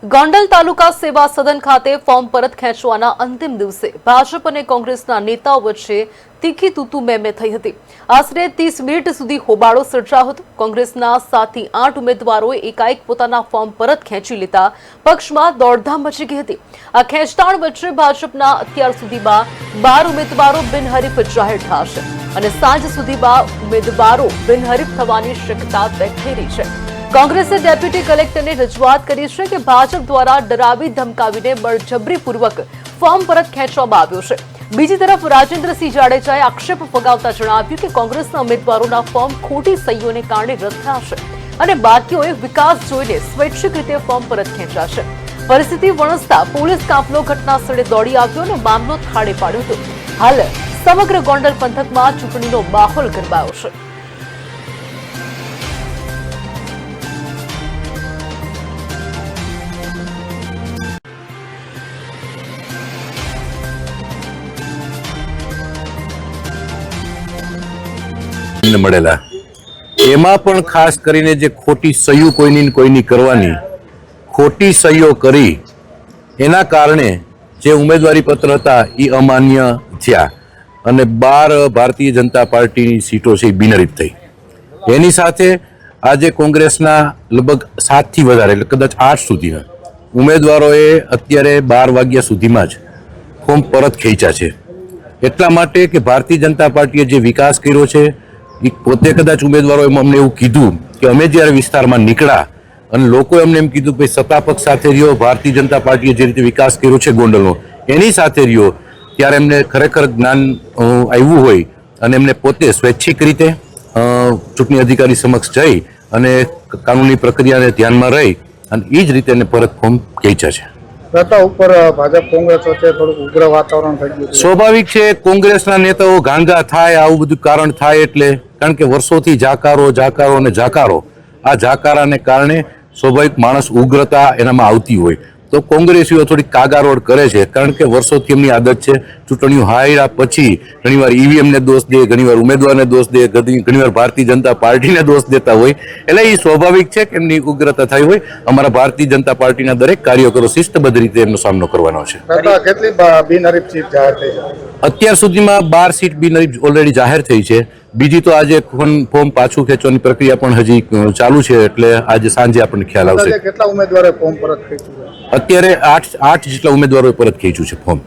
ગોંડલ તાલુકા સેવા સદન ખાતે ફોર્મ પરત ખેંચવાના અંતિમ દિવસે ભાજપ અને કોંગ્રેસના નેતાઓ વચ્ચે તીખી તૂતુ મેમે થઈ હતી। આશરે 30 મિનિટ સુધી હોબાળો સર્જાયો હતો। કોંગ્રેસના 7 થી 8 ઉમેદવારોએ એકાએક પોતાના ફોર્મ પરત ખેંચી લેતા પક્ષમાં દોડધામ મચી ગઈ હતી। આ ખેંચતાણ વચ્ચે ભાજપના અત્યાર સુધીમાં 12 ઉમેદવારો બિનહરીફ જાહેર થશે અને સાંજ સુધીમાં ઉમેદવારો બિનહરીફ થવાની શક્યતા વ્યક્ત થઈ રહી છે। કોંગ્રેસે ડેપ્યુટી કલેક્ટરને રજૂઆત કરી છે કે ભાજપ દ્વારા ડરાવી ધમકાવીને બળજબરીપૂર્વક ફોર્મ પરત ખેંચવામાં આવ્યો છે। બીજી તરફ રાજેન્દ્રસિંહ જાડેજાએ આક્ષેપ ફગાવતા જણાવ્યું કે કોંગ્રેસના ઉમેદવારોના ફોર્મ ખોટી સહીઓને કારણે રદ થયા છે અને બાકીઓએ વિકાસ જોઈને સ્વૈચ્છિક રીતે ફોર્મ પરત ખેંચ્યા છે। પરિસ્થિતિ વણસતા પોલીસ કાફલો ઘટના સ્થળે દોડી આવ્યો અને મામલો થાળે પાડ્યો હતો। હાલ સમગ્ર ગોંડલ પંથકમાં ચૂંટણીનો માહોલ ગરમાયો છે। મળેલા એમાં પણ ખાસ કરીને જે ખોટી સહીઓ કોઈની કરવાની ખોટી સહીઓ કરી એના કારણે જે ઉમેદવારી પત્ર હતા એ અમાન્ય થયા અને 12 ભારતીય जनता પાર્ટીની સીટો છે બિનહરીફ થઈ। એની સાથે આજે કોંગ્રેસના લગભગ 7 થી વધારે એટલે કદાચ 8 સુધીના ઉમેદવારોએ અત્યારે 12 વાગ્યા સુધીમાં જ ફોર્મ પરત ખેંચ્યા છે। એટલા માટે કે ભારતીય जनता પાર્ટીએ જે વિકાસ કર્યો છે પોતે કદાચ ઉમેદવારો અમને એવું કીધું કે અમે જ્યારે વિસ્તારમાં નીકળ્યા અને લોકોએ અમને એમ કીધું કે સત્તા પક્ષ સાથે રહ્યો, ભારતીય जनता પાર્ટીએ જે રીતે વિકાસ કર્યો છે ગોંડલનો એની સાથે રહ્યો, ત્યારે એમને ખરેખર જ્ઞાન આવ્યું હોય અને એમને પોતે સ્વૈચ્છિક રીતે ચૂંટણી અધિકારી સમક્ષ જઈ અને કાનૂની પ્રક્રિયાને ધ્યાનમાં રહી અને એ જ રીતે એને પરત ફોર્મ ખેંચ્યા છે। ઉપર ભાજપ કોંગ્રેસ વચ્ચે થોડું ઉગ્ર વાતાવરણ થઈ ગયું। સ્વાભાવિક છે કોંગ્રેસના નેતાઓ ગાંગા થાય, આવું બધું કારણ થાય એટલે, કારણ કે વર્ષોથી જાકારો અને જાકારો, આ જાકારાને કારણે સ્વાભાવિક માણસ ઉગ્રતા એનામાં આવતી હોય તો કોંગ્રેસીઓ થોડી કાગારોડ કરે છે, કારણ કે વર્ષોથી એમની આદત છે ચૂંટણીઓ હાર્યા પછી ઘણીવાર ઈવીએમને દોષ દે, ઘણીવાર ઉમેદવારને દોષ દે, ઘણીવાર ભારતીય जनता પાર્ટીને દોષ દેતા હોય, એટલે એ સ્વાભાવિક છે કે એમની ઉગ્રતા થઈ હોય। અમારા ભારતીય जनता પાર્ટીના દરેક કાર્યકરો શિસ્તબદ્ધ રીતે એમનો સામનો કરવાનો છે। કેટલી બિનહરીફ સીટ જાહેર થઈ છે? અત્યાર સુધીમાં 12 સીટ બિનહરીફ ઓલરેડી જાહેર થઈ છે। બીજી તો આજે ફોર્મ પાછું ખેંચવાની પ્રક્રિયા પણ હજી ચાલુ છે, એટલે આજે સાંજે આપણને ખ્યાલ આવશે। કેટલા ઉમેદવારોએ ફોર્મ પરત ખેંચ્યું? અત્યારે 8 જેટલા ઉમેદવારોએ પરત ખેંચ્યું છે ફોર્મ।